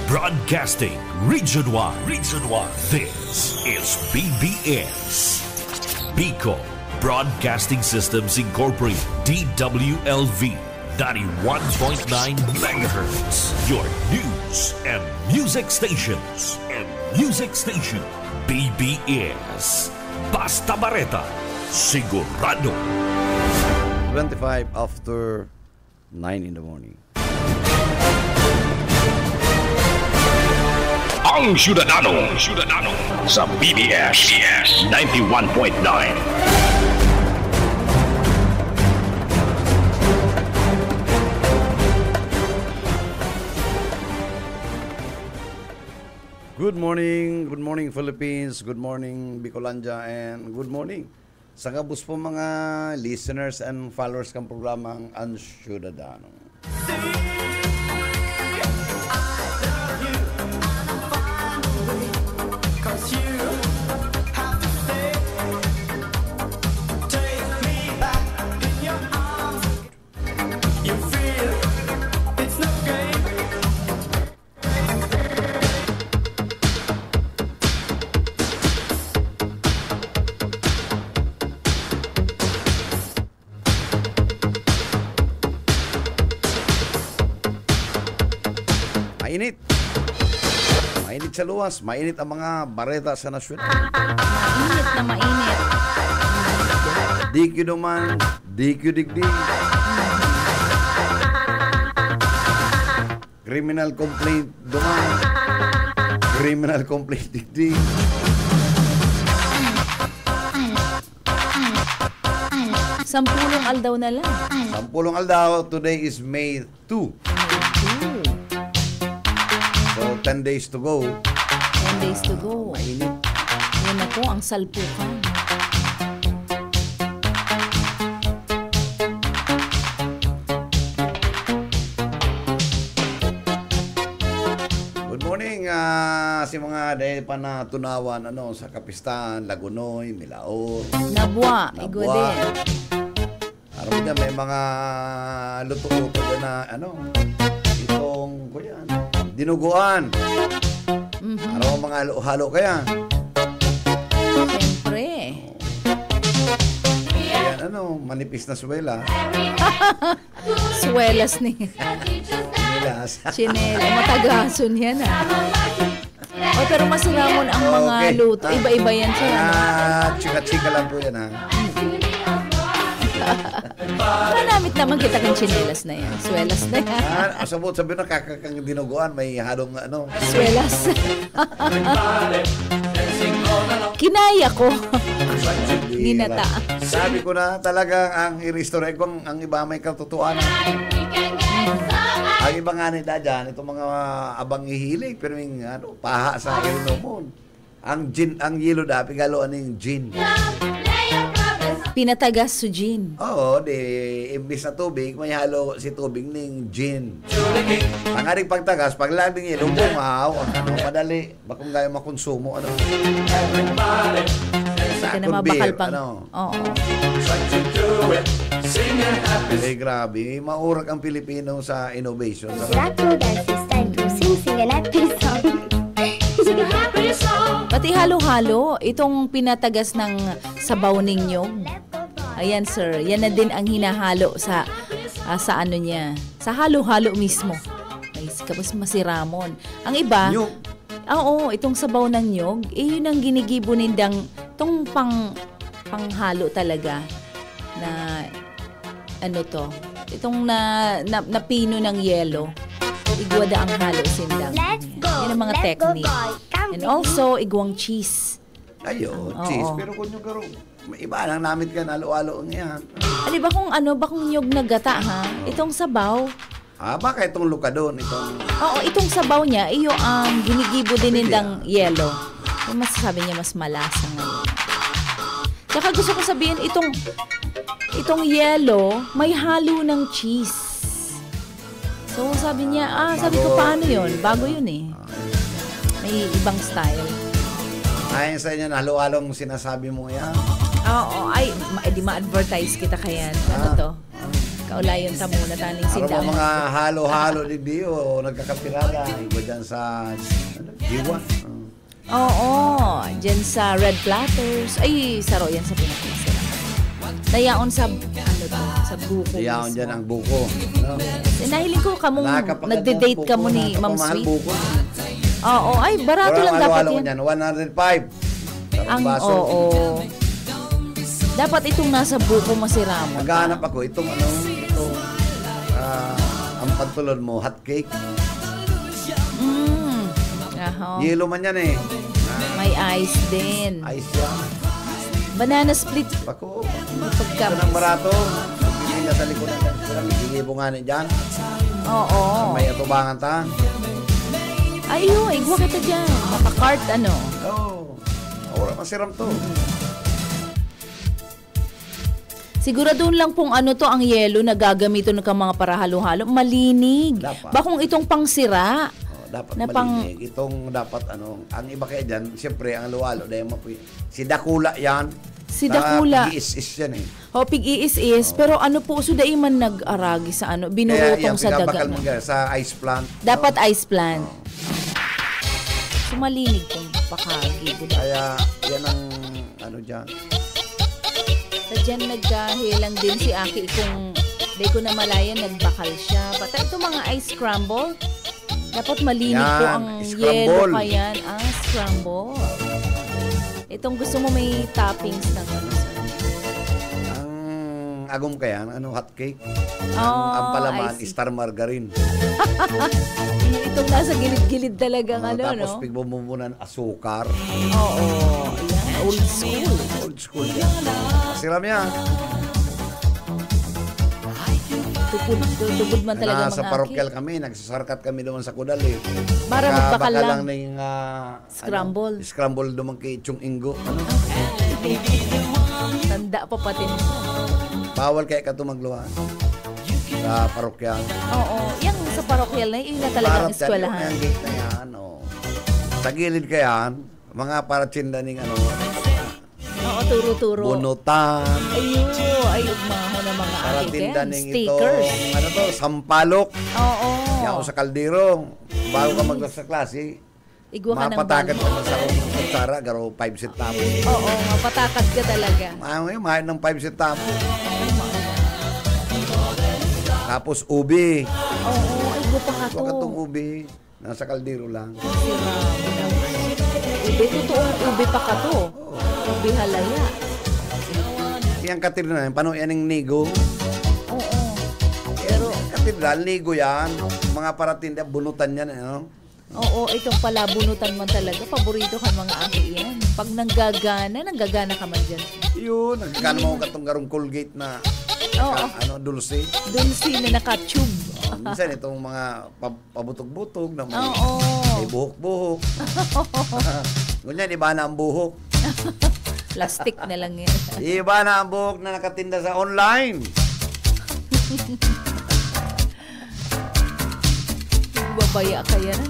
Broadcasting Region 1. Region 1. This is BBS. Bicol Broadcasting Systems Incorporated. DWLV 91.9 MHz. Your news and music stations. BBS. Basta Bareta. Sigurado. 25 after 9 in the morning. Ang Ciudadano sa BBS 91.9. Good morning Philippines, good morning Bicolandia, and good morning sa kabus po mga listeners and followers ng programang Ang Ciudadano. Mainit sa luwas, mainit ang mga bareta sa nasyon. Mainit na mainit. DQ duman, DQ digdig. Criminal complaint duman, criminal complaint digdig. Sampulong aldaw na lang. Sampulong aldaw, today is May 2. So, 10 days to go. 10 days to go. Mainit. Yan ako, ang salpukan. Good morning, si mga dahil pa na tunawan sa Kapistan, Lagunoy, Milaor. Nabwa, igode. Alam mo dyan, may mga luto-luto dyan na itong, kuyan, dinuguan. Ano ang mga halo kaya? Siyempre. Ayan, manipis na suwela. Suwelas ni. Chinelas. Chinela. Matagason yan pero masiramon ang mga luto. Iba-iba yan siya. Chika-chika lang po yan Manamit naman kita kang chinelas na yan. Suwelas na yan. Sabi na kakakang dinuguan, may halong Suwelas. Kinaya ko. Ninata. Sabi ko na talaga ang i-restore ko ang iba may katotohanan. Ang iba nga nila dyan, itong mga abang hihilig, pero yung paha sa inunomon. Ang yelo dapat galoan ng gin. Pinatagas su gin. Oo, imbis na tubig, may halo si tubig ng gin. Ang aring pagtagas, pag laging yelo, bumaw, madali, bakong gaya makonsumo, Hindi ka na mabakal pang, oo. Grabe, maurag ang Pilipino sa innovation. Rato dance, it's time to sing an happy song. Sing a happy song. Pati halo-halo, itong pinatagas ng sabaw ninyo. Ayan sir, yan na din ang hinahalo sa ano niya. Sa halo-halo mismo. Ay, kapos masiramon. Ang iba, itong sabaw ng nyog, yun ang ginigibo nindang itong panghalo talaga na itong napino ng yelo. Igwada ang halo sindang. Yan ang mga technique. And also, igwang cheese. Cheese. Pero kung yung iba lang namit ka halo-halo niyan. Ali ba kung nyog na gata Itong sabaw. Baka itong lukadon, Oo, itong sabaw niya, iyo ang ginigibo din nindang yelo. Yung masasabi niya mas malasa ngayon. Tsaka gusto ko sabihin, itong yelo, may halo ng cheese. So, sabi niya, sabi ko, paano yun? Bago yun May ibang style. Ayon sa inyo, halo-halong sinasabi mo yan. Oo, di ma-advertise kita kaya. Ano to? Ulayon ta muna taning Ano sinda. ba mga halo-halo din di o nagkakapirada. Iba dyan sa diwa. Oo, dyan sa Red Platters. Ay, saro yan sa pinakamasarap. Dayaon sa, sa buko. Dayaon dyan ang buko. No? Nahiling ko kamong nagde-date ka mo ni Ma'am Sweet. Buko. Oo, ay, barato lang dapat yan. Yan, 105. Ang, oo. Dapat itong nasa buko masira mo. Naghahanap ako, itong ang pantulon mo, hot cake. Aho. Yelo man yan eh. May ice din. Ice yan. Banana split. Pako. Pagka. Ito ng barato. Bibili na sa likuran. Bibili mo nga dyan. Oo. May atubangan ta. Ayo, igwa kita dyan. Maka-cart ano. Oo. Wala masiram to. Siguraduhin lang pong ano to ang yelo na gagamitin ng mga para halo-halo. Malinig. Dapat. Bakong itong pangsira. Dapat na malinig. Itong dapat ang iba kaya dyan, siyempre ang luwalo dahil si Dakula yan. Si Dakula. Pig-iis yan eh. O, pig-iis. Pero ano po, so dahil man nag-aragi sa ano, binurutong sa daga. Kaya sa ice plant. Dapat ice plant. So, malinig pong pakagi. Kaya yan ang ano dyan. Diyan nagkahilang din si Aki kung di ko na malayan, nagbakal siya. Bata ito mga ice scramble. Dapat malinig yan, po ang scramble. yelo pa yan. Scramble. Itong gusto mo may toppings na gano'n. Ang agom kaya, hot cake. Oh, ang palaman, star margarine. Itong nasa gilid-gilid talagang tapos no? pigbumbunan asukar. Oo. Yan, old school. Old school yan. Siram yan. Tupod man talaga Nasa mga parokyal kami, nagsasarkat kami doon sa Kudal eh. Para magbakal lang. ng Scramble. Scramble doon kay Chung Ingo. Tanda pa pati. Bawal kaya ka tumagluhan sa parokyal. Oo. Yan sa parokyal na yun na talagang eskwelahan. Yung gate na yan. Sa gilid kaya, mga paratsinda ng Oo, turo-turo. bunutan. Ay, ugmaho na mga Paratinda akin. ng Stickers. sampalok. Oo. Yaw sa kaldero. Bago ka maglas sa klase, Igwa ka ng mapatakan balo. ka sa kutsara, garo 5 centavos. Oo, mapatakad ka talaga. Mahal ng 5 centavos. Tapos ubi. Oo, igwa pa ka to. Huwag itong ubi. Nasa kaldero lang. Ube, totoong ube pa ka to. Ube halaya. Yung katedral na yan, paano yan yung nigo? Oo. Pero, Katedral, nigo yan. Mga paratinda, bunutan yan. oo, itong pala, bunutan man talaga. Paborito ka mga aki yan. Pag nanggagana ka man dyan. Yun, nagkakano mo katong garong Colgate na Oo. dulce. Dulce na naka-tube. Minsan itong mga pabutog-butog na may, Oo. may buhok-buhok. Ganyan, iba na ang buhok. Plastic na lang yan. Iba na ang buhok na nakatinda sa online. Babaya ka yan.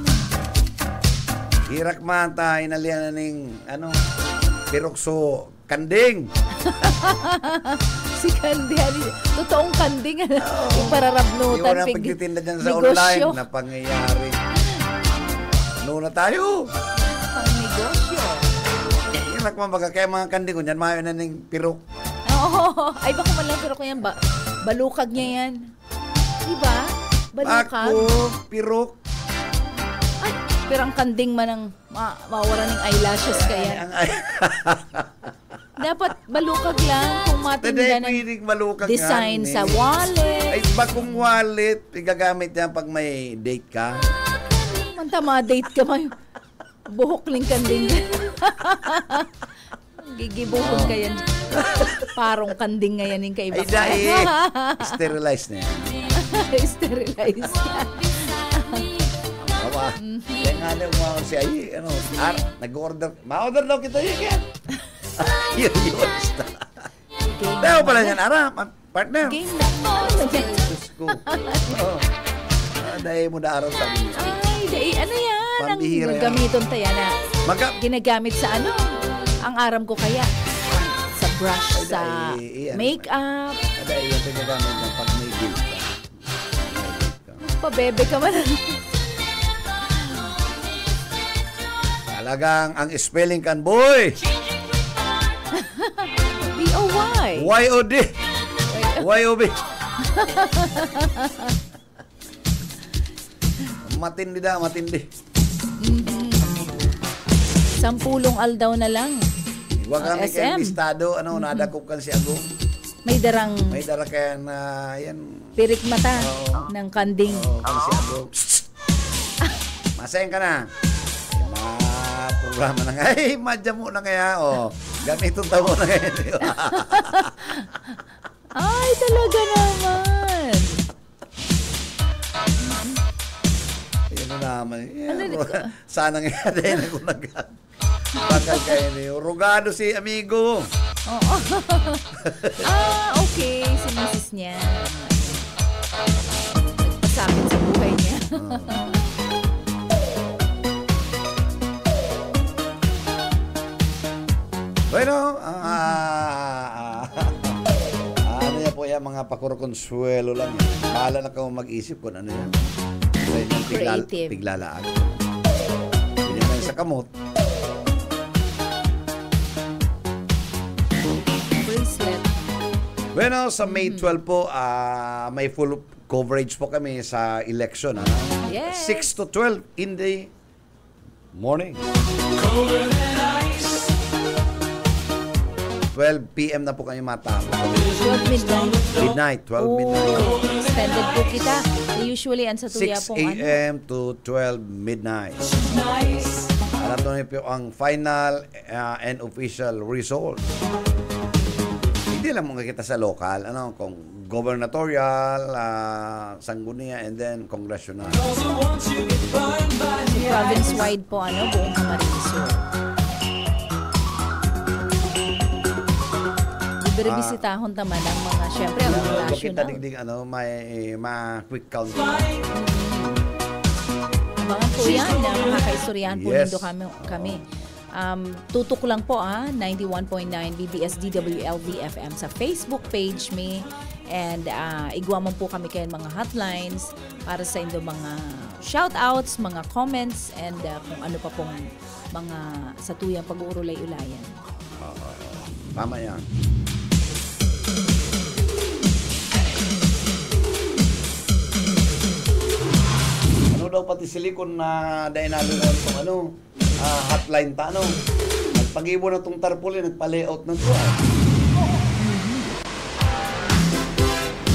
Hirak man ta, inalian na ning, pirokso kanding. Si Candy, totoong kanding. Yung pararabnutan. Iwan na pagtitinda dyan sa online na pangyayari. Ano na tayo? Pang negosyo. Hirak man baga, kaya mga kanding ko dyan, mayo na ning pirok. Oo. Ay, baka man lang pero ko yan. Balukag niya yan. Diba? Balukag. Ako, pirok. Ay, pero ang kanding man ang mawala ng eyelashes kaya. Dapat balukag lang kung matinda ng design sa wallet. Ay, bakong wallet, igagamit yan pag may date ka. Manta ma-date ka may buhok ling kanding. Gigibuhon ka yan. Parong kanding nga yan yung kaiba. Ay, dahil sterilize na yan. Sterilize yan. Awa, kaya nga na umawag si Ayi, nag-order. Ma-order daw kita yun. Yun. Tayo pala yan, partner. Game na. Diyos ko. Dahil mo na araw sabi. Ay, ano yan? Pambihira Ang yan. gamiton tayo na ginagamit sa ang aram ko kaya. Sa brush Ay, sa iyan. makeup. Ada yung pinagamit mo pag may guilt ka. May guilt ka. Pabebe ka man. Talagang ang spelling kan, boy! B-O-Y. Y-O-D. Y-O-B. Matindi da, matindi. 10 aldaw na lang. Huwag kami SM. kayong listado, nadakop kan si Agong. May darang May dara kaya na, yan. pirik mata Oo. ng kanding. Kan si Agong. Masayang ka na. Yung mga programa na nga, ay, madya mo na kaya, ganitong tabo na kaya. Ay, talaga naman. Yun na naman. Ano dito? Sana nga din ako bakal kayo niyo. Rugado si amigo. Oo. Okay. Si Mrs. niya. Nagpasakit sa buhay niya. Bueno, ano yan po yan, mga pakurokonsuelo lang yan. Bahala na kayo mag-isip kung ano yan. Sa inyong Creative. tiglalaan. Hindi naman sa kamot. Bracelet. Bueno, sa May 12 po, may full coverage po kami sa election. Yes. 6 to 12 in the morning. 12 p.m. na po kami matapos. 12 midnight. 12 midnight. Extended po kita. Usually, ang sa tuya 6 pong a.m. to 12 midnight. Alam niyo po ang final and official result. Hindi lang mga kita sa local, kung gubernatorial, sangguniya, and then congressional. province-wide po, buong Camarines Sur. Bibisitahon naman ang mga, syempre, ang mga Kita national. digdig, may quick count. Mga po yan, na makakaistoryahan po Yes. nindo kami. Tutok lang po 91.9 BBS DWLV FM sa Facebook page me, and igwa mo po kami kayo mga hotlines para sa inyong mga shoutouts, mga comments, and kung ano pa pong mga sa tuyang pag-uurulay-ulayan. Tama yan. Ano daw pati silikon na dainalo na itong hotline ta, nagpag-ibo na itong tarpaulin, nagpa-layout ng tuwa.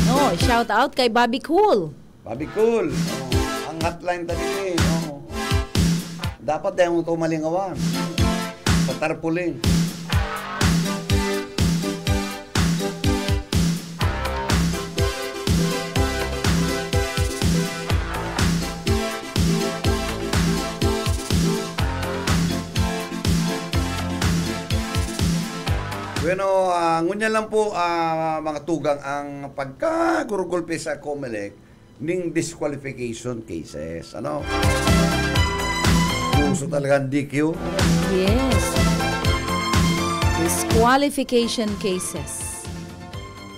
No, shout out kay Bobby Cool. Babi cool. Ang hotline tadi dapat dahil mo ito malingawan sa tarpaulin. Bueno, ngunya lang po mga tugang ang pagkagurugulpe sa COMELEC ning disqualification cases. Gusto talagang DQ. Yes. Disqualification cases.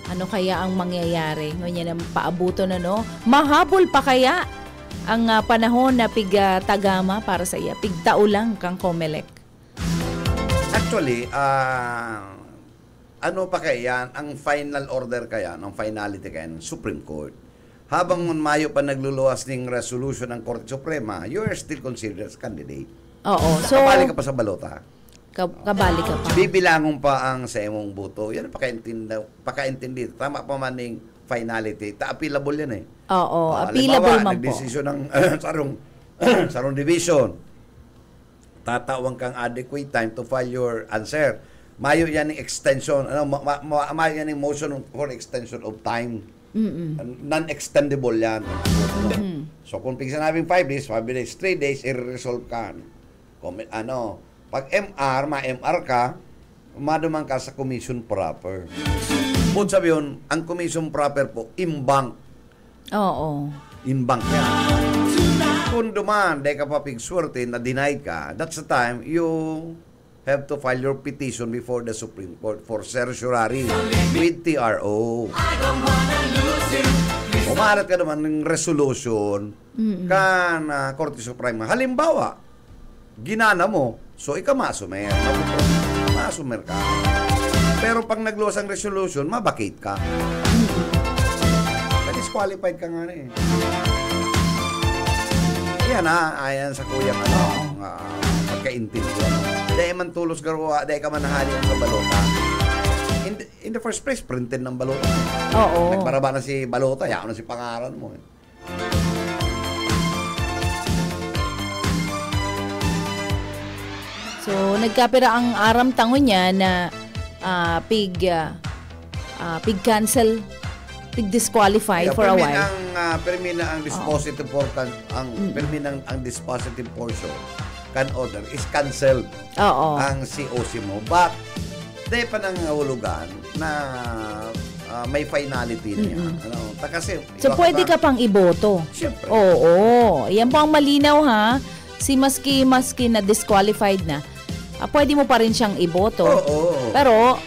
Ano kaya ang mangyayari? Ngayon ang paabuto na, Mahabol pa kaya ang panahon na pigtagama para sa iya? Pigtao lang kang COMELEC. Actually, ano pa kaya ang final order kaya, ang finality kaya ng Supreme Court? Habang Mayo pa nagluluwas ng resolution ng Korte Suprema, you are still considered as candidate. Oo. So, Kabali ka pa sa balota. kabali ka pa. Bibilangon pa ang sa imong boto. Yan pakaintindi. Tama pa man ng finality. Ta-appealable yan eh. Oo. Appealable man po. Nagdesisyon ng sarong division. Tatawang kang adequate time to file your answer. Mayo yan ng extension. Mayo yan ng motion for extension of time. Non-extendable yan. So kung sinabing 5 days, 3 days, i-resolve ka. Pag MR, ma-MR ka, madumang ka sa commission proper. Kung sabi yun, ang commission proper po, in-bank. Oo. In-bank yan. Kung duman, dahil ka pa pigswerte na denied ka, that's the time you have to file your petition before the Supreme Court for certiorari with TRO. Umarat ka naman ng resolution kan Korte Suprema. Halimbawa, ginana mo, so ikaw masumer. Masumer ka. Pero pag nagluwas ang resolution, mabakate ka. Disqualified ka nga na eh. Yan ayan sa kuyang pagkaintindihan. Dahil man tulos garwa, dahil ka manahali ang kabalota. In the first place, printed ng balota. Oo. Nagbaraba na si balota, yaon na si pangalan mo. So, nagkapira ang aram tango niya na pig cancel, pig disqualified for a while. Permina ang dispositive ang dispositive portion can order is canceled. Oo. Ang COC mo. But dahil pa nang hulugan na may finality niya. Kasi, so, pwede ka pang iboto. Siyempre. Oo. Yan po ang malinaw ha. Si maski na disqualified na, pwede mo pa rin siyang iboto. Oo. Pero,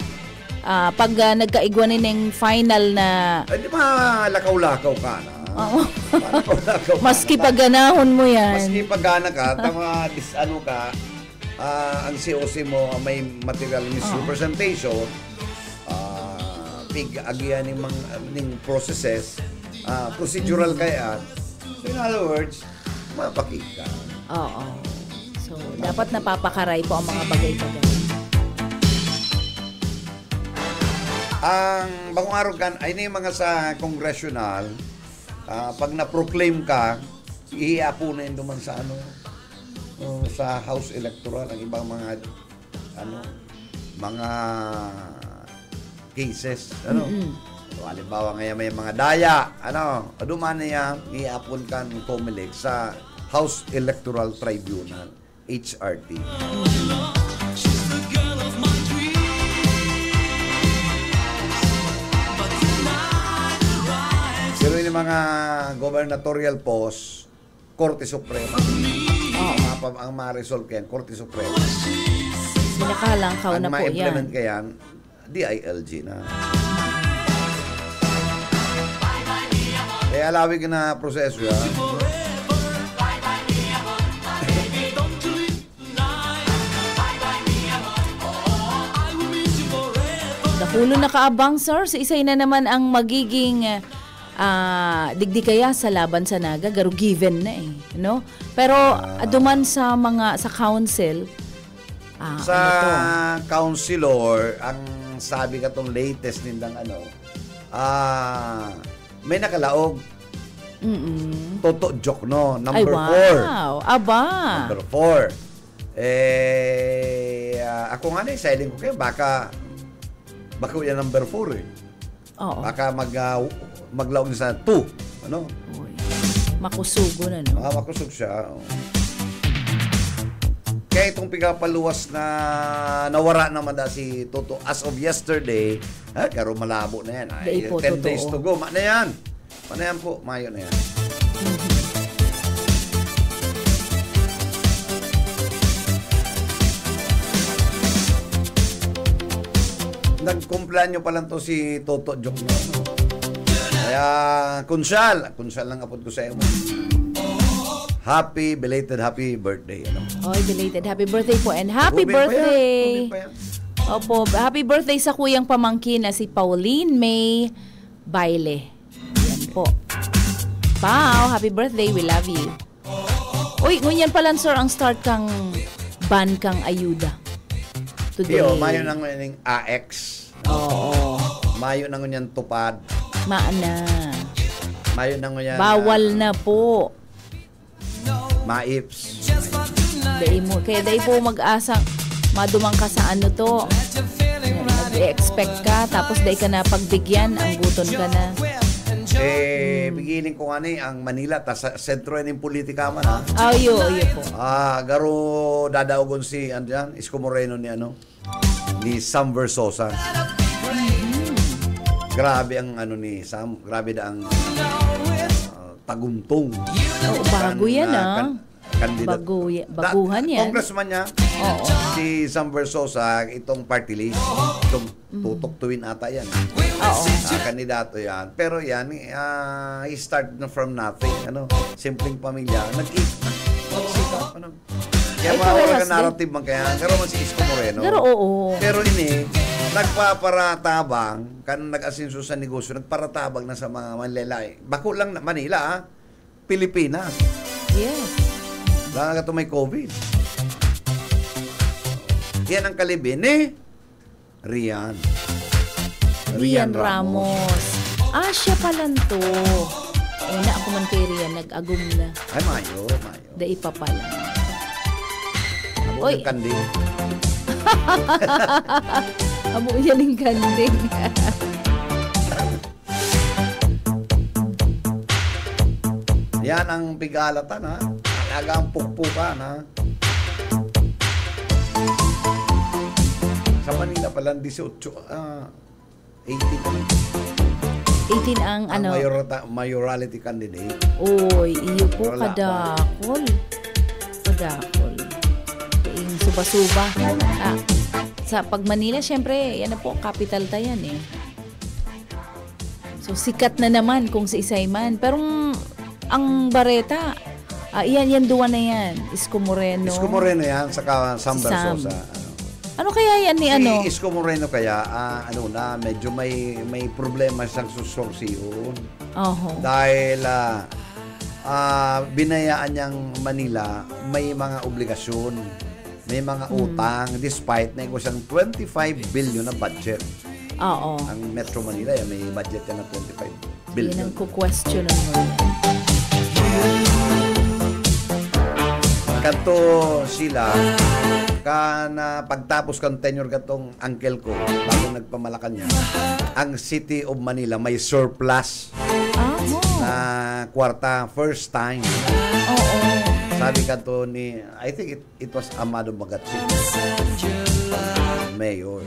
pag nagkaigwanin ng final na... Di ba lakaw-lakaw ka na? Oo. Maski pagganahon mo yan. Maski paggana ka, ang COC mo may material misrepresentation, pig-agian ng processes, procedural kaya. So in other words, mapakit ka. Oo. So, dapat napapakaray po ang mga bagay-bagay. Ang bagong araw kan ay yung mga sa congressional, pag na-proclaim ka, iiapunin duman sa sa House Electoral ang ibang mga mga cases. So, halimbawa ngayon may mga daya, duman niya iiapon kan COMELEC sa House Electoral Tribunal, HRT. Pero yung mga gubernatorial post, Korte Suprema. Ang ma-resolve yan, Korte Suprema. Nakahalangkaw na po yan. Ang ma-implement ka yan, DILG na. Kaya alawin ka na proseso yan. Dakulo na kaabang, sir. Sa isay na naman ang magiging digdikaya sa laban sa naga. Garo given na eh. No? Pero duman sa council, sa councilor, ang sabi ka tong latest nindang may nakalaog. Toto Jokno, number 4. Wow. Aba. Number 4. Ako nga na, silent ko kayo, baka yan number 4 eh. Oo. Baka maglaog sa 2. Uy, makusugo na, no? Makusog siya. Kaya itong pigapaluwas na nawara naman si Toto as of yesterday, karo malabo na yan. 10 days to go. Mana yan po. Mayo na yan. Nagkumpleanyo pa lang to si Toto Jokno. Kaya, Kunsyal lang apod ko sa iyo. Belated happy birthday. Belated happy birthday po. And happy birthday. Opo, happy birthday sa kuyang pamangkin na si Pauline May Baile. Yan po. Pao, happy birthday. We love you. Uy, ngunyan pala, sir, ang start kang ban kang ayuda. Today. Mayo nang ng AX. Oo. Mayo nang ngunyan tupad. Maana. Mayo nang ngunyan. Bawal na po. Maips. Kaya dahil po mag-asang madumang ka sa to. Nag-expect ka, tapos dahil ka na pagbigyan, ang guton ka na. Bigilin ko nga ang Manila, sa sentro ng politika man ha. Ayo po. Garo dadaogon si Isko Moreno ni Sam Versosa. Grabe ang ni Sam, grabe ang taguntong. Bago yan kandidat. Baguhan yan. Congressman niya, Oo. si Sam Versosa, itong party list. Itong tutuktuin ata yan. Oo. Kandidato yan. Pero yan, he started from nothing. Simpleng pamilya. Nag-sikap. Kaya Ay, mawala parehas ka narrative man kaya. Karoon man si Isko Moreno. Pero oo. Pero ini, nagpaparatabang, kan nag-asinso sa negosyo, nagparatabang na sa mga manlalay. Bako lang na Manila, Pilipinas. Yes. Lalo ka may COVID. Yan ang kalibin ni Rian. Rian Ramos. Siya pala to. Una ako man kay Rian, nag-agum na. Ay, mayo. Dai pa pala. Abo ng kanding. Abo yan yung kanding. Yan ang pigalatan, ha? Talagang pukpukan, ha? Sa Manila pala, 18, 18 pa lang. 18 ang ano. Mayorality candidate. Oy, iyo po Wala pa. kadakol. Yung suba-suba. Sa pag Manila, syempre, yan na po, capital tayan eh. So, sikat na naman kung sa isay man. Pero ang Bareta, yan duwa na yan. Isko Moreno. Isko Moreno yan, saka Sam Versosa. Ano kaya yan ni ano? Si Isko Moreno kaya, medyo may problema siyang susorsiyon. Dahil binayaan niyang Manila, may mga obligasyon, may mga utang, despite na ito siyang 25 billion na budget. Oo. Ang Metro Manila, may budget yan na 25 billion. Yan ang kukwestiyonan mo yan. Kanto sila, na pagtapos kang tenure katong uncle ko, bago nagpamalakan niya, ang City of Manila may surplus na kwarta, first time. Oo. Sabi kanto ni, I think it was Amado Magatsi, mayor.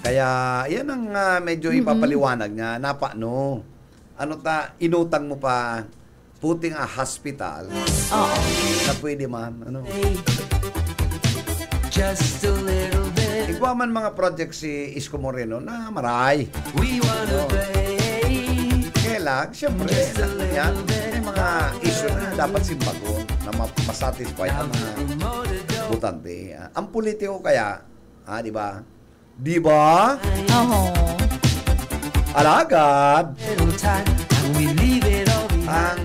Kaya, yan ang medyo ipapaliwanag niya. Inutang mo pa puting a hospital na pwede man. Just a little bit. Igwa man mga project si Isko Moreno na maray. We wanna play. Kaya lang, siyempre, yan, may mga issue na dapat simbagon na masatisfy ang mga butante. Ang politiko kaya, di ba? Di ba? Oo. Alagad. And we leave it all behind. Ang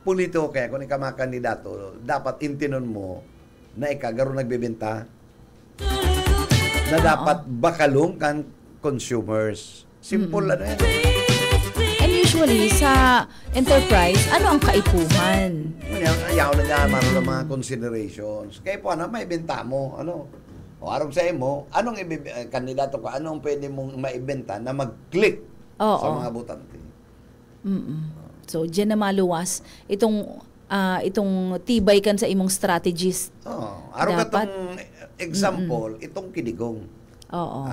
politiko kaya, kung ikaw mga kandidato, dapat intinon mo na ikagaro nagbebenta na dapat bakalong kan consumers. Simple ano yan. And usually, sa enterprise, ano ang kaipuhan? Ayaw na niya, maroon ng mga considerations. Kaya po, may benta mo, o arong sa mo, kandidato ka, anong pwede mong maibenta na mag-click sa mga butante. So, dyan na maluwas itong tibay kan sa imong strategist. Arong Dapat. katong example, itong kidigong. Oo.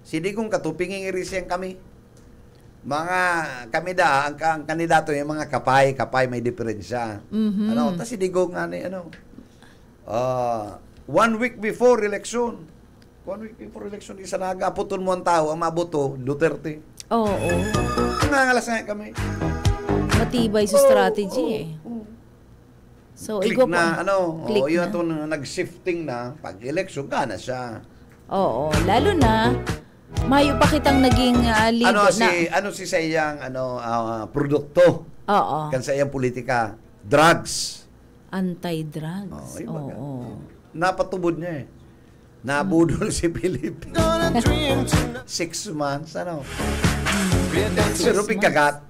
Si Digong katupinging irisyan kami. Kami ang kandidato yung mga kapay may diferensya. Tas si Digong 1 week before election. 1 week before election, isa nagaputon mo ang tao, ang mabuto, Duterte. Oo. Nangangalas nga kami. Matibay sa strategy eh. So, Click igwa na, click yun na. ito nag-shifting na, pag-election, gana siya. Oo. Lalo na, mayo pa kitang naging leader na. Si sayang, produkto, Oo. kan sa iyang politika, drugs. Anti-drugs. Iba ka. Oo. Napatubod niya eh. Nabudol si Philippines. 6 months, Pero pigkagat.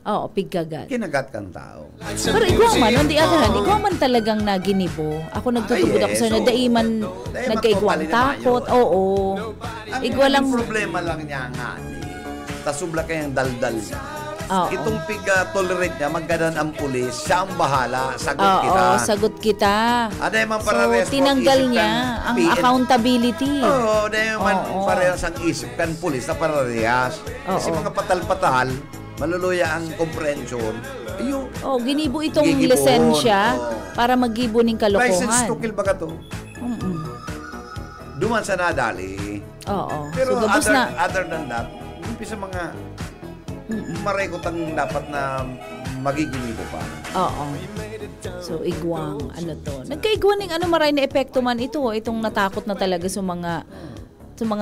Oo, pigkagat. Kinagat kang tao. Pero ikaw man, on the other hand, ikaw man talagang naginibo. Ako nagtutubod ako sa daiman nagkaigwang takot. Oo. Ang Igwa lang. problema lang niya nga. Tasubla kayang daldal niya. Oo. Itong tolerate niya, magganan ang pulis, siya ang bahala, sagot Oo, kita. sagot kita. Ano yung So, parehas mo, tinanggal isip niya kan ang PN. accountability. Oo, ano yung Oo. parehas ang isip kan pulis na parehas. Kasi Oo. mga patal-patal, maluluya ang comprehension. Ayun. Oh, ginibo itong Gigibon. lisensya Oo. para mag-gibo ng License kalokohan. to kill ba ka to? Mm-mm. Duman sa nadali. Oo. Pero So, gabos na. other than that, umpisa mga marekot ang dapat na magiginibo pa. Oo. So, igwang, ano to. Nagkaigwang ng maray na epekto man ito. Itong natakot na talaga sa mga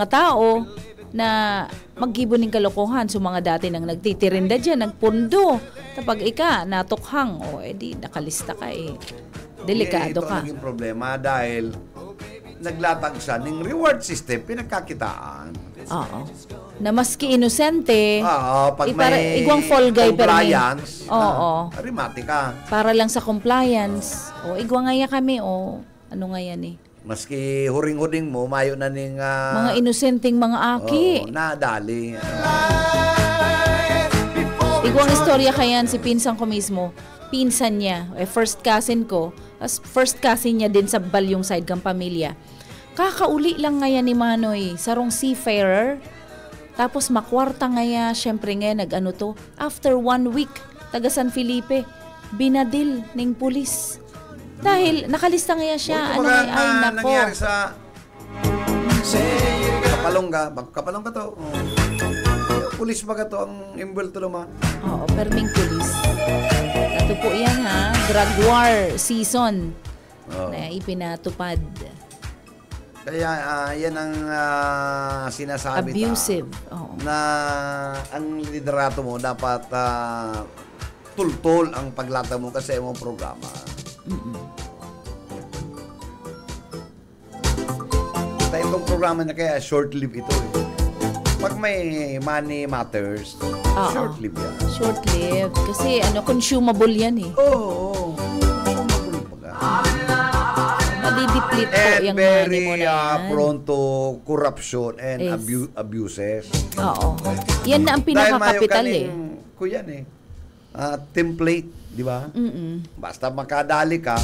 tao na maggibo ng kalokohan. So, mga dati nang nagtitirinda dyan, nagpundo. Kapag natukhang, edi nakalista ka Delikado Ito ka. ang naging problema dahil naglatag siya ng reward system, pinagkakitaan. Oo. Na maski inosente, Pag may igwang fall guy compliance, Oo. rimati ka. Para lang sa compliance. Igwang ngaya kami, ano nga yan Maski huring-huring mo, mayo na ning mga inosenteng mga aki. nadali. Igwang istorya kayan si pinsan ko mismo. Pinsan niya, first cousin ko, as first cousin niya din sa Balyong side kang pamilya. Kakauli lang ngayon ni Manoy, sarong seafarer. Tapos makwarta ngaya, syempre ngayon nag-ano to. After 1 week, taga San Felipe, binadil ng pulis. Dahil nakalista ngaya siya. Nako. Nangyari sa kapalong ka to. Pulis ba ka to ang imbulto naman? Oo, perming pulis. Ito po yan drug war season na ipinatupad. Kaya yan ang sinasabi Abusive. Oo. na ang liderato mo dapat tultol ang paglata mo kasi mo programa. Itong programa na kaya short-lived ito. Pag may money matters, short-lived yan. Short-lived. Kasi consumable yan Oo. Madideplete po And yung money very mo na yan. prone to corruption and Yes. abuses. Oo. Yan na ang pinaka-capital Kuyan template, di ba? Basta makadali ka,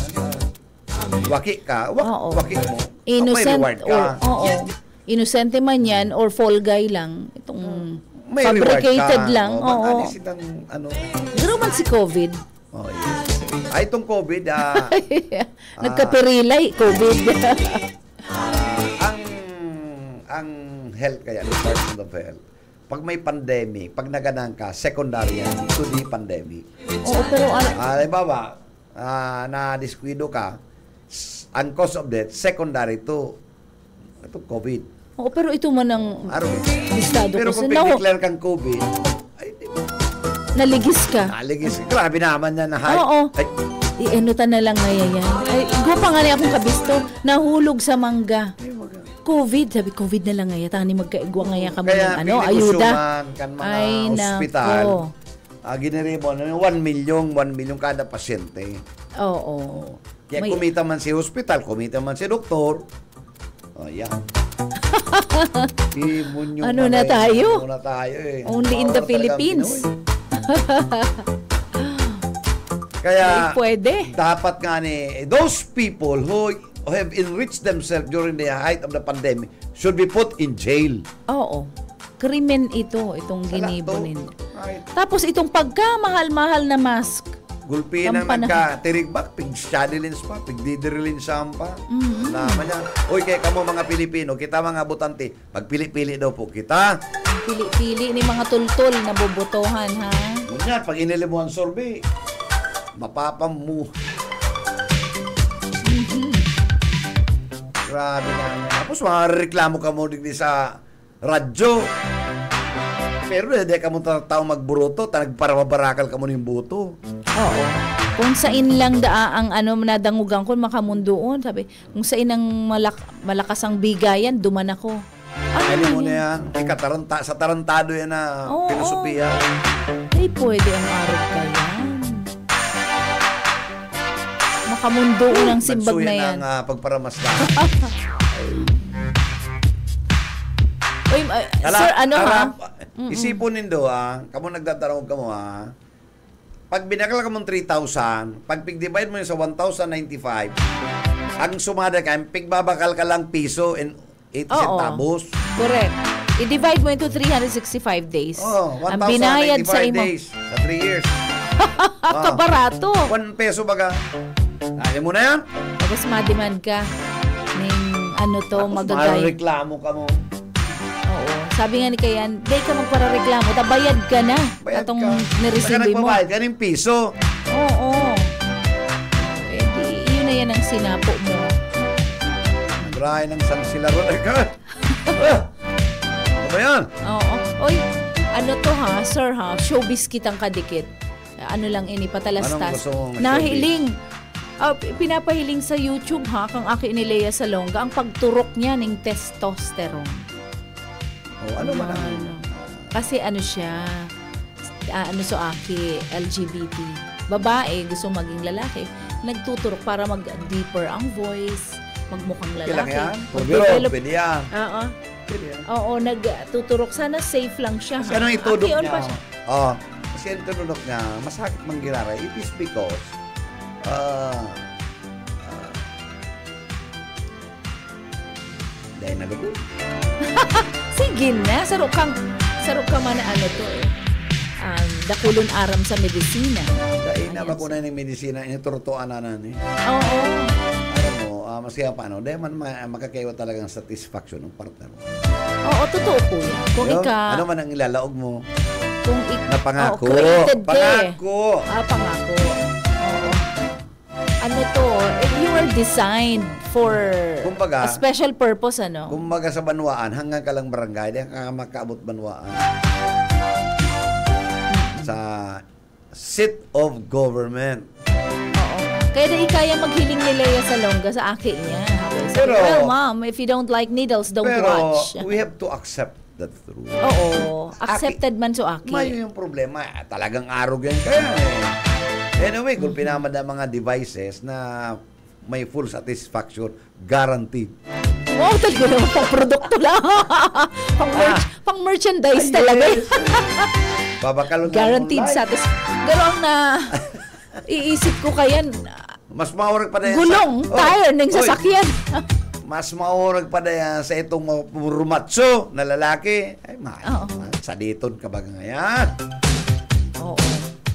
waki ka, Oo. waki mo. Innocent may reward ka. Innocente man yan or fall guy lang. Itong May fabricated reward ka. lang. Oo. Pero man si COVID. Oh, yes. Itong COVID, Nagkapirilay, COVID. ang health kaya, Department of Health, pag may pandemic, pag naganang ka, secondary yan to the pandemic. Oo, pero Halimbawa, na-disquido ka, ang cause of death, secondary to COVID. Oo, pero ito man ang listado Pero ko. kung pineclare kang COVID, ay, naligis ka. naligis. Grabe naman yan na high. Oo. Ay, Enutan na lang ngayon yan. Ay, pa nga niya akong kabisto, nahulog sa mangga. COVID, sabi COVID na lang ngayon. Tani magkaigwa ngayon kami kaya ng ayuda. kan mga Ay, hospital, nako. giniri mo, 1 million kada pasyente. Oo. Kaya kumita man si hospital, kumita man si doktor. Yan. Ano na tayo? Ano na tayo Only in the Philippines. Kaya, pwede. dapat nga those people who have enriched themselves during the height of the pandemic should be put in jail. Oo. Krimen itong ginibo to. ninyo. Ay, Tapos itong pagkamahal-mahal na mask. gulpi na Kampana. nagka-tirigbak, pig-shadilins pa, pig-didirilins pa. Naman yan. Uy, kaya kamo mga Pilipino, kita mga butante, pagpili-pili daw po kita. Pili-pili ni mga tultol na bobotohan, ha? Ngunyan, pag inili mo ang survey, mapapamu. Grabe na. Tapos reklamo ka mo din sa radyo. Pero hindi ka mo tao magburoto, nagparabarakal ka mo ng buto. Oo. Kung sain lang ang nadangugan ko makamundoon, sabi, kung sain ang malakas ang bigayan, duman ako. Ano mo na yan? Sa tarantado yan na Oo. filosofiya. Ay, pwede ang arog ka yan. Makamundoon ang simbag na yan. Nagsuyan ang pagparamasdan. Uy, sir, Isipon nindo, kamo nagtatanong kamo, pag binakal ka mong 3,000, pag pig-divide mo yun sa 1,095, ang sumada ka, pigbabakal ka lang piso and 80 centavos. Correct. I-divide mo into 365 days. Ang 1,095 binayad sa imo. days sa 3 years. Kabarato. 1 peso baga. Kaya mo na yan. Tapos ma-demand ka ng ano to, magagay. Reklamo ka mo. Oo. Sabi nga ni Kayan, day ka magparareklamo, tabayad ka na. Bayad Atong ka. nireceive mo. Nagpabayad ka ng piso. Oo. Eh, yun na yan ang sinapo mo. Nagrahin ng sansilaro na ka. Ano ba yan? Oo. Oy, ano to sir showbiz kitang kadikit. Ano lang ini patalastas. Anong gusto mong Nahiling. Pinapahiling sa YouTube kang aki ni Lea Salonga ang pagturok niya ng testosterone. Ano man ang... Kasi ano siya, so aki, LGBT. Babae, gusto maging lalaki. Nagtuturok para mag-deeper ang voice, magmukhang lalaki. Kailang yan? Mag-develop- Pwede yan. Oo. Pwede yan. Oo, nagtuturok. Sana safe lang siya. Kasi anong itudok Aki, on niya? pa siya. Kasi ang itudok niya, masakit manggirara. It is because dahil nagagot. Sige na, sarok ka man na ano to eh. Dakulon aram sa medisina. Dahil na Ayan, bakuna ng medisina, initurtuan na na. Oo. Alam mo, masaya pa ano, dahil man makakaiwa talagang satisfaction ng partner mo. Oo, totoo po yan. Kung Ano man ang ilalaog mo? kung Na pangako. created ka eh. Pangako. Pangako. Oo. Ano to, you were designed for Kumbaga, a special purpose, ano? Kumbaga sa banwaan, hanggang ka lang barangay, dahil ka makaabot banwaan. Sa seat of government. Oo. Kaya na ikaya maghiling ni Lea Salonga sa akin niya. Sabi, well, ma'am, if you don't like needles, don't Pero watch. we have to accept that truth. Oo. Accepted man so aki. May yung problema, talagang arrogant ka yan eh. Anyway, kung pinamad ang mga devices na may full satisfaction, guaranteed. Wow, talaga naman pang produkto lang. pang merchandise talaga. Yes. Babakalon na Guaranteed online. Garong na iisip ko kayan, Mas maurag pa na yan gulong, tire ng sasakyan. Mas maurag pa na yan sa itong rumatso na lalaki. Ay, Oo. sa diton ka ba ngayon? Oo.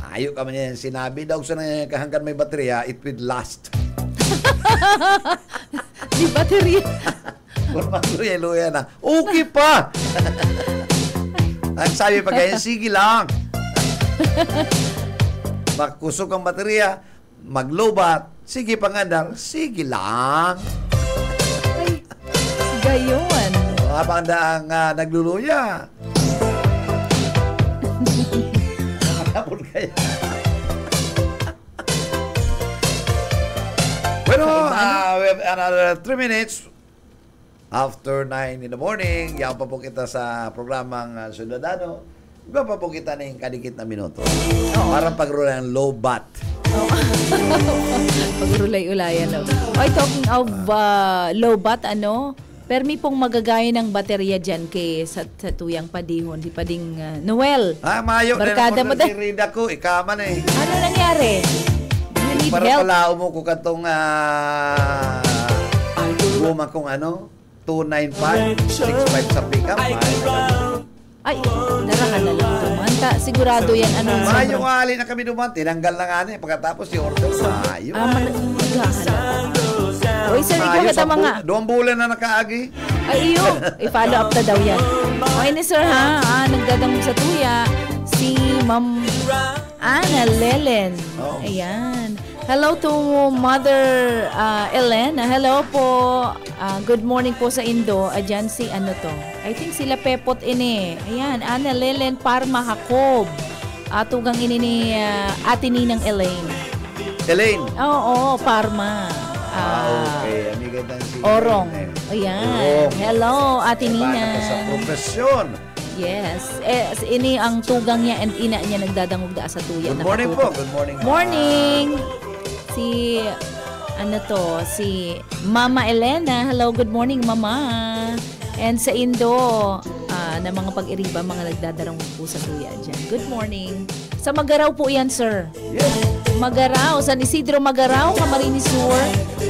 Ayaw ka man yan. Sinabi daw sa hanggang may baterya, it will last. Di baterya. Kung magluya-luya na, okay pa! Ang sabi pa ganyan, sige lang. Magkusok ang baterya, maglobat, sige pangandar, sige lang. Ay, gayon. Habang daang nagluluya. Nakakapon kaya. Bueno, we have another 3 minutes after 9 in the morning. Yan pa po kita sa programang Ciudadano. Iba pa po kita ng kadikit na minuto. Para pag-rula ng low bat. Pag-ulay-ulayan lang. Oy, talking of low bat, permi pong magagaya ng baterya dyan sa tuyang padihon. Si Pading Noel. Mayo. Barkada mo Si Rida ko, ikaman eh. Ano nangyari? You need Para help? pala mo ko katong guma kong 295-65 sa pick-up. Ay, narahan na lang tumanta. Sigurado yan. Mayo nga ali na kami duman. Tinanggal na nga pagkatapos si order. Mayo. Maghahanap. Uy, sa ikaw kita mga. 2 bulan na nakaagi. Ay, iyo. I-follow up na daw yan. Okay ni sir, ha? Nagdadamog sa tuya. Si Ma'am Ana Lelen. Oh. Ayan. Hello to Mother Ellen. Hello po. Good morning po sa Indo. Ayan si I think sila Pepot ini. Ayan. Ana Lelen Parma Jacob. Tugang ini ni Ate Ninang Elaine. Elaine. Oo, Parma. Okay. Amiga na si Orong. Elaine. Ayan. Orong. Hello, Ate Paano Nina. ka sa profesyon? Yes. Ini ang tugang niya and ina niya nagdadangog da sa tuya. Good morning po. Good morning. Morning. Si Mama Elena. Hello, good morning, Mama. And sa Indo, na mga pag-iriba, mga nagdadarang po sa tuya dyan. Good morning. Sa Magaraw po yan, sir. Yes. Magaraw, San Isidro Magaraw, Camarines Sur.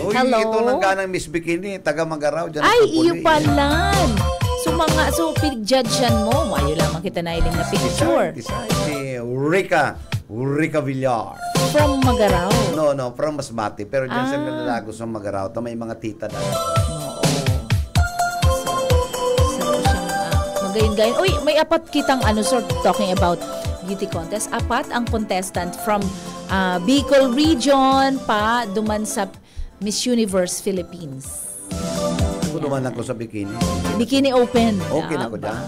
Uy, Hello. ito nangganang Miss Bikini, taga Magaraw dyan. Ay, sa Puli. iyo palan. So pinag-judgean mo. Mayo lamang kita na iling na picture. Si Rica Villar. From Magaraw. No, from Masbate. Pero dyan sa Manalagos sa Magaraw, may mga tita na. Oo. Sarap siyang magayon-gayon. Uy, may apat kitang sort talking about beauty contest. Apat ang contestant from Bicol region pa duman sa Miss Universe Philippines. Ako naman ako sa bikini. Bikini Open. Okay na ako Ba? dyan.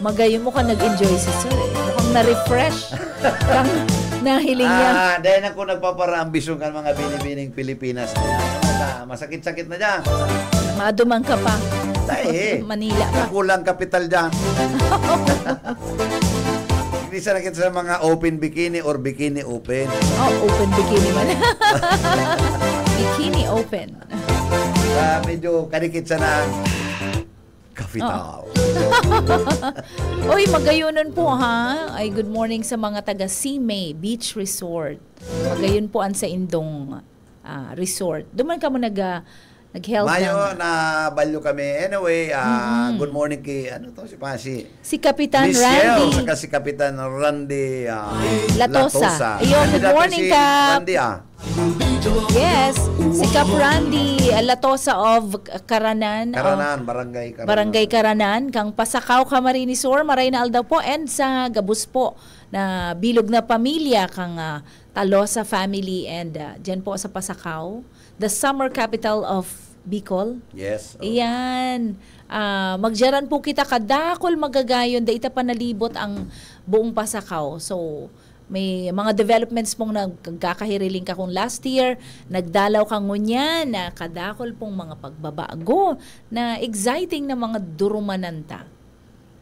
Magayon mo ka nag-enjoy si sir eh. Mukhang na-refresh. Kang nahiling niya. Dahil ako nagpaparambisyon ka mga binibining Pilipinas. Masakit-sakit na dyan. Madumang ka pa. Dahil Manila pa. kulang kapital dyan. Hindi sa nakita sa mga open bikini or bikini open. Open bikini man. Bikini Open. Medyo kadikit sa ng kapital. Uy, magayonon po ha. Ay, good morning sa mga taga Simay Beach Resort. Magayon po ang sa Indong resort. Duman ka mo nag-help Mayo ng na balyo kami. Anyway, good morning kay si Kapitan Michelle, Randy saka si Kapitan Randy Latosa. Ayun, good morning, Kap. Randy, Yes, si Kap Randy Latosa of Karanan. Barangay Karanan. Kang Pasakaw, Camarines Sur, maray na aldaw po. And sa Gabus po na bilog na pamilya kang Talosa family and dyan po sa Pasakaw. The summer capital of Bicol. Yes. Iyan. Magjaran po kita kadakol magagayon. Da ita panalibot ang buong Pasakaw. So, may mga developments pong nagkakahiriling ka kung last year, nagdalaw ka ngunyan na kadakol pong mga pagbabago na exciting na mga durumananta.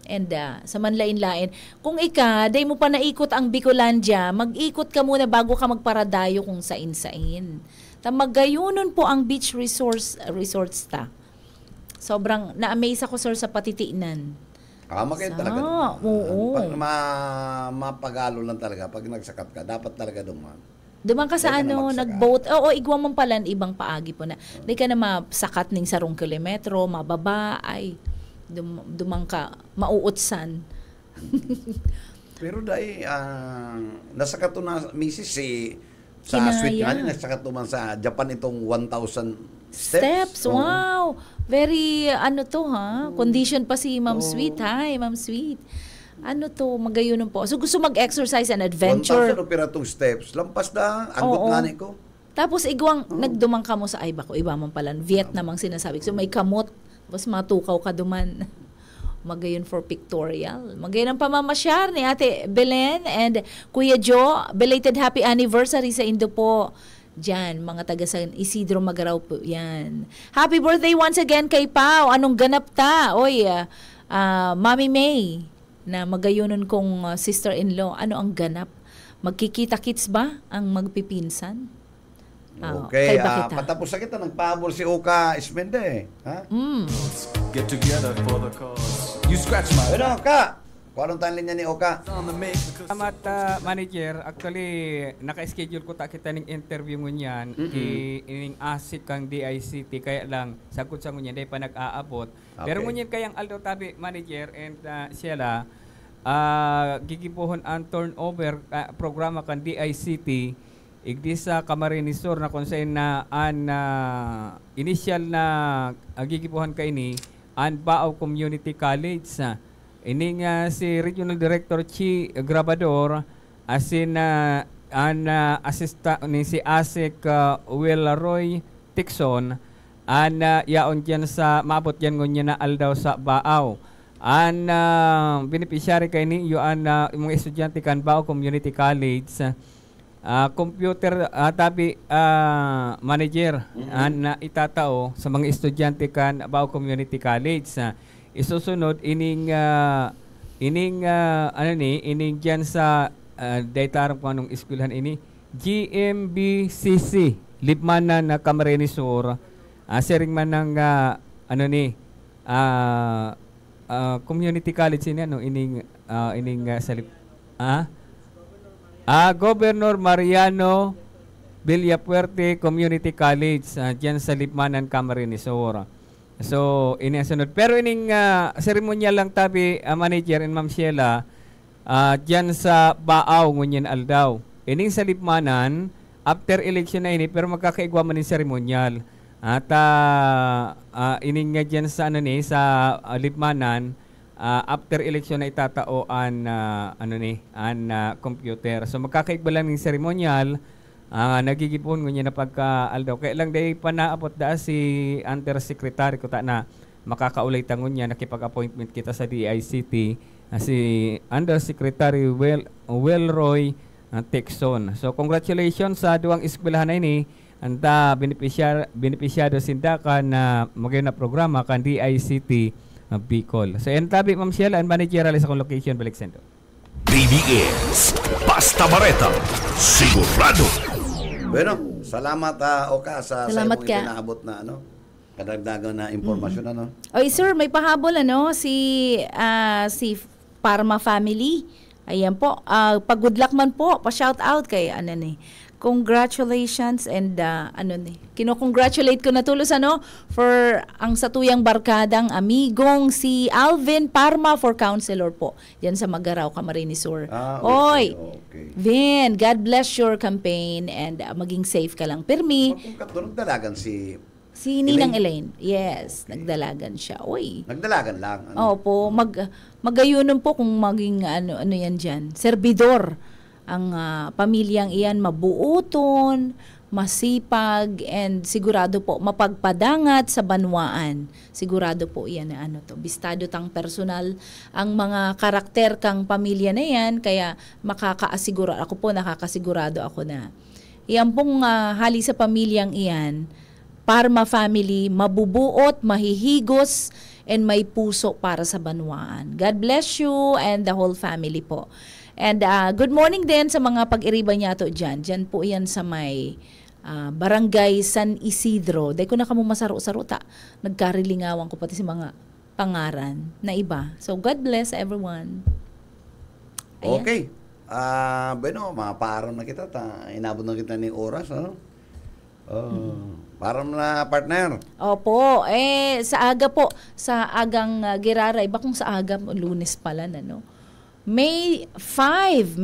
And sa manlain-lain, kung day mo pa naikot ang Bicolandia, mag-ikot ka muna bago ka magparadayo kung sain-sain. Magayunon po ang beach resorts ta. Sobrang na-amaze ako, sir, sa patitiinan. Maganda talaga. Oo. Pag mapagalo lang talaga, pag nagsakat ka, dapat talaga duman. Duman ka sa Hindi ka na magsaka. nag-boat. Oo, igwa man pala ibang paagi po na. Hindi ka na masakat ning sarong kilometro, mababa, ay dumang ka, mauutsan. Pero dahil, nasakat to na misis sa Kinaya. Sweet nga, nasakat to man sa Japan itong 1,000 Steps. Oo. Wow. Very, condition pa si Ma'am Sweet. Hi, Ma'am Sweet. Magayon po. So, gusto mag-exercise and 1,000 adventure. opera tong steps. Lampas na, anggot Oo. nga ni ko. Tapos, nagdumang ka mo sa iba ko. Iba man pala. Vietnam ang sinasabi. So, may kamot. Tapos, matukaw ka duman. Magayon for pictorial. Magayon ang pamamasyar ni Ate Belen and Kuya Joe. Belated happy anniversary sa Indo po. Diyan, mga taga San Isidro Magaraw po yan. Happy birthday once again kay Pao. Anong ganap ta? Oy, Mami May, na magayonon kong sister-in-law. Ano ang ganap? Magkikita-kits ba ang magpipinsan? Okay, kay Bakita. patapos na kita, nagpahabol si Oka Ismende. Ha? Get together for the cause. You scratch my Ano, Oka? Kung anong tanlin niya ni Oka? on the make because Salamat, manager. Actually, naka-schedule ko ta kita ng interview ngunyan. Ining asik kang DICT. Kaya lang, sagot sa ngunyan, dahil pa nag-aabot. Pero ngunyan kayang Aldo Tabi, manager, and sila, gigibuhon ang turnover programa kan DICT. Igdi sa Camarines Sur na kung saan na initial na gigibuhan ka ini, ang Baaw Community College. Ining si Regional Director Chi Grabador asin assistant ni si Asik Will Roy Tixon yaon dyan sa maabot dyan ngunya na aldaw sa Baaw. Beneficiary kay ni yung mga estudyante kan Baaw Community College computer tabi manager na itatao sa mga estudyante kan Baaw Community College. Isusunod ining diyan sa daytarong ko anong eskwelahan ini GMBCC Libmanan na Camarines Sur. Sering man ng community college ini ano ining Governor Mariano Villafuerte Community College diyan sa Lipmanan, Camarines Sur. So ini ang sunod. Pero ining seremonyal lang tabi manager and Ma'am Sheila diyan sa Baaw ngunyan aldaw. Ining sa Lipmanan after election na ini pero magkakaigwa man ng seremonyal. At ining nga diyan sa sa Lipmanan after election na itataoan computer. So magkakaigba lang ng seremonyal. Nagigipon ngunyan na pagka-aldaw. Kaya lang day panaapot da si Undersecretary ko na makakaulay tangon niya nakipag-appointment kita sa DICT si Undersecretary Welroy Texon. So congratulations sa duwang eskwelahan na ini anta beneficiado sindaka na magayon na programa kan DICT Bicol. So entabi Ma'am Sheila and managerial sa location balik sendo. BBS Basta Bareta, sigurado. Bueno, salamat Oka sa Salamat mong ka. itinaabot na kadagdagan na impormasyon Oy sir, may pahabol si Parma family. Ayan po, pag-good luck man po, pa-shout out kay congratulations and kino-congratulate ko na tulos for ang satuyang barkadang amigong si Alvin Parma for councilor po. Yan sa Magaraw, Camarines Sur. Okay. Vin, God bless your campaign and maging safe ka lang. Permi, Doon dalagan si Ninang Elaine. Yes, nagdalagan siya. Oy. Nagdalagan lang. Opo, magayunon po kung maging ano yan dyan. Servidor. Ang pamilyang iyan mabuuton, masipag, and sigurado po mapagpadangat sa banwaan. Sigurado po iyan na bistado tang personal ang mga karakter kang pamilya na yan, kaya nakakasigurado ako na iyan pong hali sa pamilyang iyan, Parma family, mabubuot, mahihigos, and may puso para sa banwaan. God bless you and the whole family po. And good morning din sa mga pag-iriba niya to dyan. Dyan po yan sa may Barangay San Isidro. Dahil ko na kamo masaro-saro ta. Nagkarilingawan ko pati si mga pangaran na iba. So God bless everyone. Ayan. Okay. Bueno, maparam na kita. Inabot na kita ng oras. Param na partner. Opo. Sa aga po. Sa agang Girara. Iba kung sa aga, Lunes pala na, May 5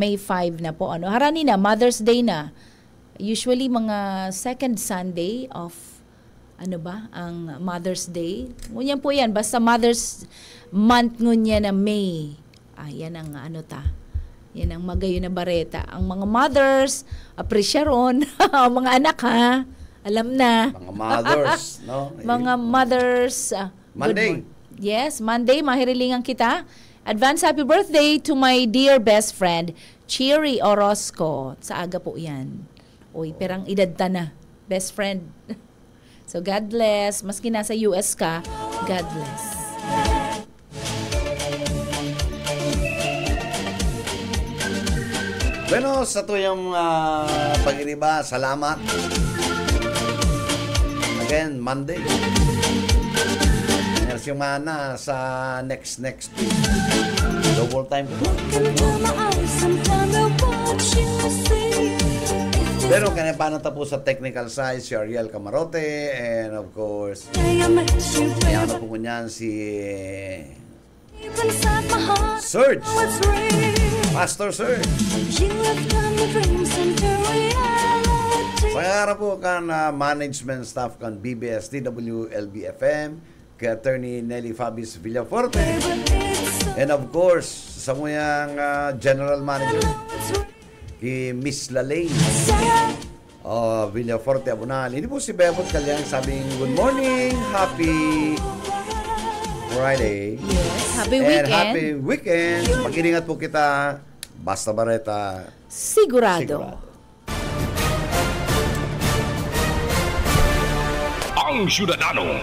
na po. Harani na, Mother's Day na. Usually, mga second Sunday of, ang Mother's Day. Ngunyan po yan, basta Mother's Month ngunyan na May. Yan ang yan ang magayon na bareta. Ang mga mothers, appresyaron, mga anak alam na. Mga mothers, no? Mga mothers. Monday. Yes, Monday, mahirilingan kita. Advance happy birthday to my dear best friend, Cherry Orozco. Sa aga po yan. Uy, perang edad ta na. Best friend. So, God bless. Maski nasa US ka, God bless. Bueno, sa tuyong pag-iriba, salamat. Again, Monday. Yung mana sa next week. Double time. Pero kanya pa natapos sa technical side si Ariel Camarote and of course ayan na po kunyan si Serge, Pastor Serge. Sa harap po kan management staff kan BBS TWLB-FM kay Attorney Nelly Fabis Villafuerte and of course sa muyang General Manager kay Miss Lalaine Villafuerte Abunal. Hindi po si Bebot Kalyang sabing good morning, happy Friday. Yes, happy weekend. And happy weekend. Mag-iningat po kita. Basta Bareta. Sigurado. Ang Ciudadano.